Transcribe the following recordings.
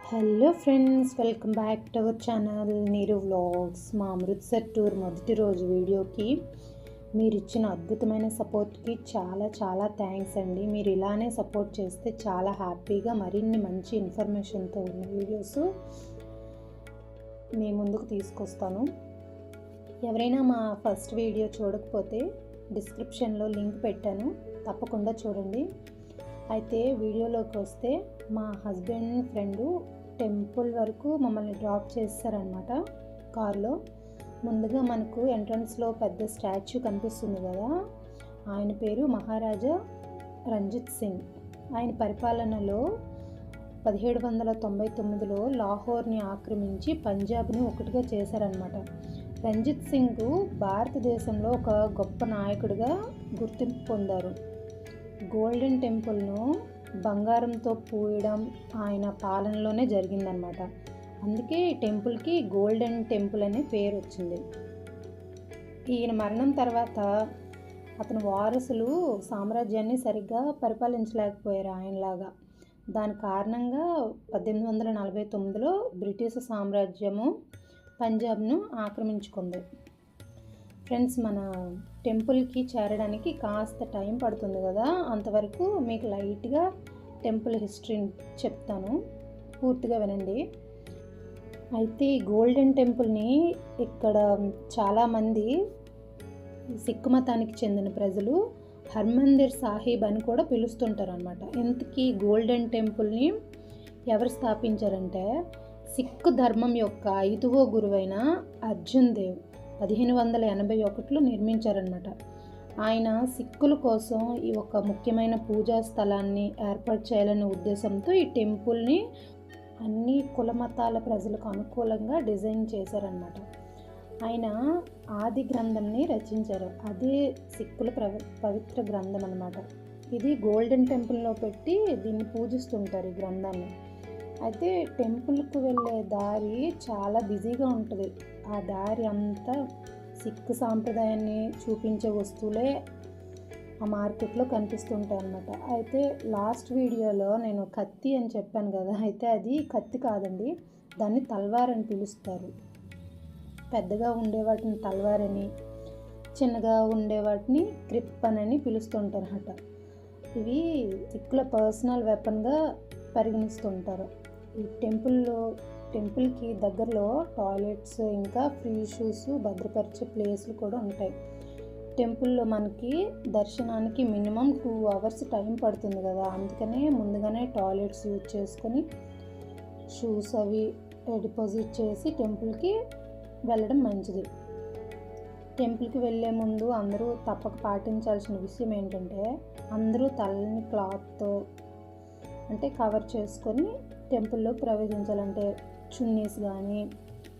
Hello friends, welcome back to our channel నీరు vlogs. మా Amritsar tour మొదటి రోజు వీడియోకి మీరు ఇచ్చిన అద్భుతమైన సపోర్ట్కి చాలా చాలా థ్యాంక్స్ అండి. మీరు ఇలానే సపోర్ట్ చేస్తే చాలా హ్యాపీగా మరిన్ని మంచి ఇన్ఫర్మేషన్తో ఉన్న వీడియోస్ మీ ముందుకు తీసుకొస్తాను. ఎవరైనా మా ఫస్ట్ వీడియో చూడకపోతే డిస్క్రిప్షన్లో లింక్ పెట్టాను, తప్పకుండా చూడండి. అయితే వీడియోలోకి వస్తే మా హస్బెండ్ ఫ్రెండు టెంపుల్ వరకు మమ్మల్ని డ్రాప్ చేస్తారనమాట కార్లో. ముందుగా మనకు ఎంట్రన్స్లో పెద్ద స్టాచ్యూ కనిపిస్తుంది కదా, ఆయన పేరు మహారాజా రంజిత్ సింగ్. ఆయన పరిపాలనలో 1799లో లాహోర్ని ఆక్రమించి పంజాబ్ని ఒకటిగా చేశారనమాట. రంజిత్ సింగ్ భారతదేశంలో ఒక గొప్ప నాయకుడిగా గుర్తింపు పొందారు. గోల్డెన్ టెంపుల్ను బంగారంతో పూయడం ఆయన పాలనలోనే జరిగిందనమాట. అందుకే ఈ టెంపుల్కి గోల్డెన్ టెంపుల్ అనే పేరు వచ్చింది. ఈయన మరణం తర్వాత అతని వారసులు సామ్రాజ్యాన్ని సరిగ్గా పరిపాలించలేకపోయారు ఆయనలాగా. దాని కారణంగా 1849లో బ్రిటిష్ సామ్రాజ్యము పంజాబ్ను ఆక్రమించుకుంది. ఫ్రెండ్స్, మన టెంపుల్కి చేరడానికి కాస్త టైం పడుతుంది కదా, అంతవరకు మీకు లైట్గా టెంపుల్ హిస్టరీని చెప్తాను, పూర్తిగా వినండి. అయితే ఈ గోల్డెన్ టెంపుల్ని ఇక్కడ చాలామంది సిక్కు మతానికి చెందిన ప్రజలు హర్మందిర్ సాహిబ్ అని కూడా పిలుస్తుంటారు అనమాట. ఇంతకీ గోల్డెన్ టెంపుల్ని ఎవరు స్థాపించారంటే సిక్కు ధర్మం యొక్క 5వ గురువైన అర్జున్ దేవ్ 1581లో నిర్మించారనమాట. ఆయన సిక్కుల కోసం ఈ ఒక ముఖ్యమైన పూజా స్థలాన్ని ఏర్పాటు చేయాలనే ఉద్దేశంతో ఈ టెంపుల్ని అన్ని కుల మతాల ప్రజలకు అనుకూలంగా డిజైన్ చేశారనమాట. ఆయన ఆది గ్రంథంని రచించారు, అదే సిక్కుల పవిత్ర గ్రంథం అనమాట. ఇది గోల్డెన్ టెంపుల్లో పెట్టి దీన్ని పూజిస్తుంటారు ఈ గ్రంథాన్ని. అయితే టెంపుల్కి వెళ్ళే దారి చాలా బిజీగా ఉంటుంది. ఆ దారి అంతా సిక్కు సాంప్రదాయాన్ని చూపించే వస్తువులే ఆ మార్కెట్లో కనిపిస్తుంటాయి అన్నమాట. అయితే లాస్ట్ వీడియోలో నేను కత్తి అని చెప్పాను కదా, అయితే అది కత్తి కాదండి, దాన్ని తల్వార్ అని పిలుస్తారు. పెద్దగా ఉండే వాటిని తల్వార్ అని, చిన్నగా ఉండే వాటిని క్రిప్పన్ అని పిలుస్తుంటారు అన్నమాట. ఇవి సిక్కుల పర్సనల్ వెపన్గా పరిగణిస్తుంటారు. ఈ టెంపుల్కి దగ్గరలో టాయిలెట్స్, ఇంకా ఫ్రీ షూస్ భద్రపరిచే ప్లేస్లు కూడా ఉంటాయి. టెంపుల్లో మనకి దర్శనానికి మినిమం 2 hours టైం పడుతుంది కదా, అందుకనే ముందుగానే టాయిలెట్స్ యూజ్ చేసుకొని షూస్ అవి డిపాజిట్ చేసి టెంపుల్కి వెళ్ళడం మంచిది. టెంపుల్కి వెళ్ళే ముందు అందరూ తప్పక పాటించాల్సిన విషయం ఏంటంటే, అందరూ తలని క్లాత్తో అంటే కవర్ చేసుకొని టెంపుల్లో ప్రవేశించాలంటే చున్నీస్ కానీ,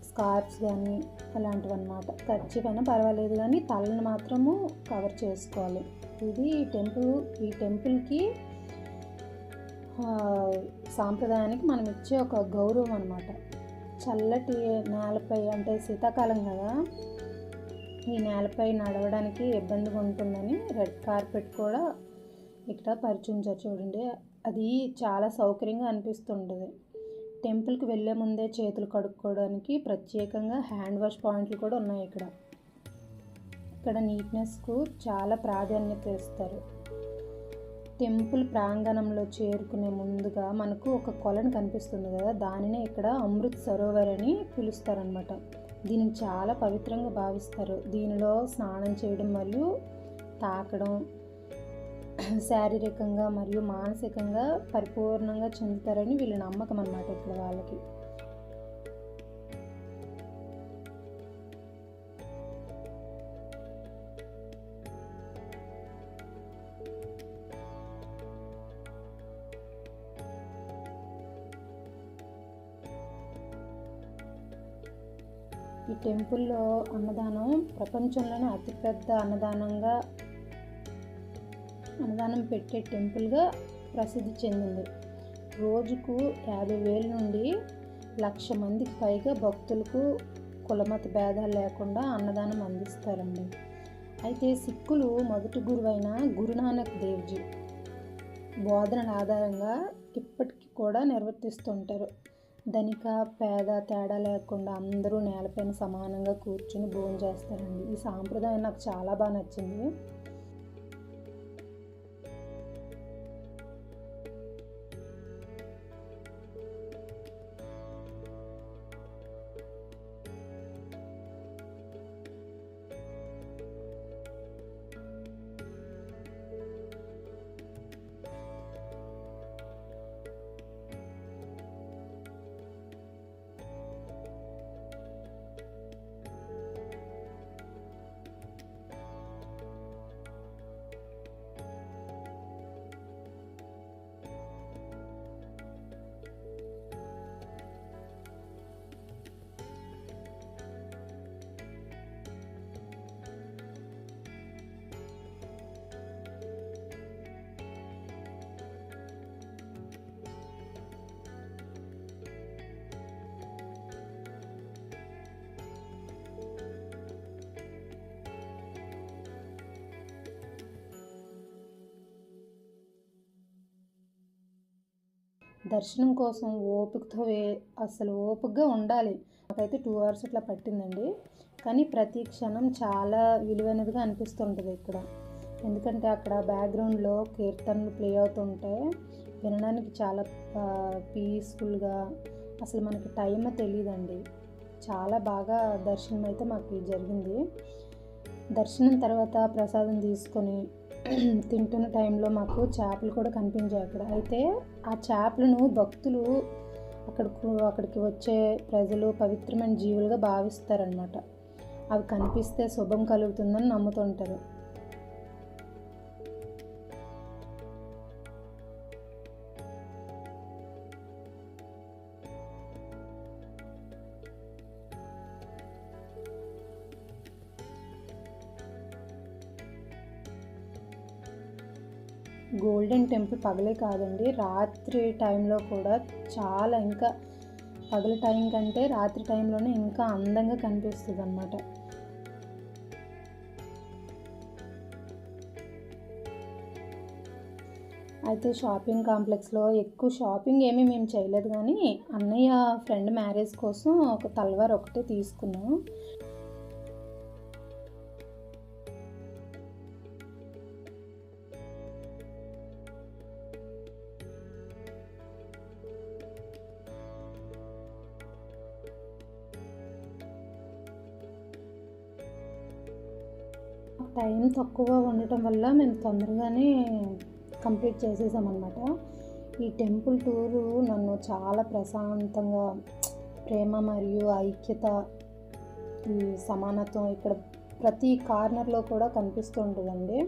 స్కార్ఫ్స్ కానీ అలాంటివి అన్నమాట. కర్చీఫ్ అయినా పర్వాలేదు కానీ తలని మాత్రము కవర్ చేసుకోవాలి. ఇది ఈ టెంపుల్కి సాంప్రదాయానికి మనం ఇచ్చే ఒక గౌరవం అన్నమాట. చల్లటి నేలపై, అంటే శీతాకాలం కదా, ఈ నేలపై నడవడానికి ఇబ్బందిగా ఉంటుందని రెడ్ కార్పెట్ కూడా ఇక్కడ పరిచుంచారు చూడండి. అది చాలా సౌకర్యంగా అనిపిస్తుంటుంది. టెంపుల్కి వెళ్ళే ముందే చేతులు కడుక్కోవడానికి ప్రత్యేకంగా హ్యాండ్ వాష్ పాయింట్లు కూడా ఉన్నాయి ఇక్కడ నీట్నెస్కు చాలా ప్రాధాన్యత ఇస్తారు. టెంపుల్ ప్రాంగణంలో చేరుకునే ముందుగా మనకు ఒక కొలను కనిపిస్తుంది కదా, దానినే ఇక్కడ అమృత్ సరోవర్ అని పిలుస్తారనమాట. దీనిని చాలా పవిత్రంగా భావిస్తారు. దీనిలో స్నానం చేయడం మరియు తాకడం శారీరకంగా మరియు మానసికంగా పరిపూర్ణంగా చెందుతారని వీళ్ళ నమ్మకం అన్నమాట ఇక్కడ వాళ్ళకి. ఈ టెంపుల్లో అన్నదానం ప్రపంచంలోనే అతిపెద్ద అన్నదానం పెట్టే టెంపుల్గా ప్రసిద్ధి చెందింది. రోజుకు 50,000 నుండి 1,00,000 మందికి పైగా భక్తులకు కులమత భేదాలు లేకుండా అన్నదానం అందిస్తారండి. అయితే సిక్కులు మొదటి గురువైన గురునానక్ దేవ్జీ బోధనల ఆధారంగా ఇప్పటికీ కూడా నిర్వర్తిస్తుంటారు. ధనిక పేద తేడా లేకుండా అందరూ నేలపైన సమానంగా కూర్చుని భోజనం చేస్తారండి. ఈ సాంప్రదాయం నాకు చాలా బాగా నచ్చింది. దర్శనం కోసం అసలు ఓపికగా ఉండాలి. నాకైతే 2 hours అట్లా పట్టిందండి. కానీ ప్రతి క్షణం చాలా విలువైనదిగా అనిపిస్తుంటుంది ఇక్కడ. ఎందుకంటే అక్కడ బ్యాక్గ్రౌండ్లో కీర్తనలు ప్లే అవుతుంటే వినడానికి చాలా పీస్ఫుల్గా, అసలు మనకి టైం తెలియదండి. చాలా బాగా దర్శనం అయితే మాకు జరిగింది. దర్శనం తర్వాత ప్రసాదం తీసుకొని తింటున్న టైంలో మాకు చేపలు కూడా కనిపించాయి అక్కడ. అయితే ఆ చేపలను భక్తులు అక్కడికి వచ్చే ప్రజలు పవిత్రమైన జీవులుగా భావిస్తారనమాట. అవి కనిపిస్తే శుభం కలుగుతుందని నమ్ముతుంటారు. గోల్డెన్ టెంపుల్ పగలే కాదండి, రాత్రి టైంలో కూడా చాలా, ఇంకా పగల టైం కంటే రాత్రి టైంలోనే ఇంకా అందంగా కనిపిస్తుంది అన్నమాట. అయితే షాపింగ్ కాంప్లెక్స్లో ఎక్కువ షాపింగ్ ఏమీ మేము చేయలేదు, కానీ అన్నయ్య ఫ్రెండ్ మ్యారేజ్ కోసం ఒక తల్వార్ ఒకటే తీసుకున్నాం. టైం తక్కువ ఉండటం వల్ల మేము తొందరగానే కంప్లీట్ చేసేసామన్నమాట. ఈ టెంపుల్ టూరు నన్ను చాలా ప్రశాంతంగా, ప్రేమ మరియు ఐక్యత, ఈ సమానత్వం ఇక్కడ ప్రతి కార్నర్లో కూడా కనిపిస్తూ ఉంటుందండి.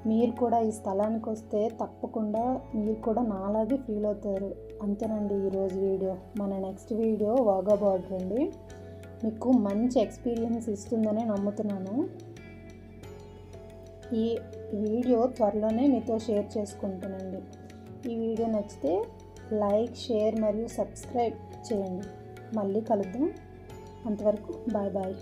మీరు కూడా ఈ స్థలానికి వస్తే తప్పకుండా మీరు కూడా నాలాగే ఫీల్ అవుతారు. అంతేనండి ఈరోజు వీడియో. మన నెక్స్ట్ వీడియో వాఘా బార్డర్ అండి. మీకు మంచి ఎక్స్పీరియన్స్ ఇస్తుందని నమ్ముతున్నాను. ఈ వీడియో త్వరలోనే మీతో షేర్ చేసుకుంటానండి. ఈ వీడియో నచ్చితే లైక్, షేర్ మరియు సబ్స్క్రైబ్ చేయండి. మళ్ళీ కలుద్దాం. అంతవరకు బాయ్ బాయ్.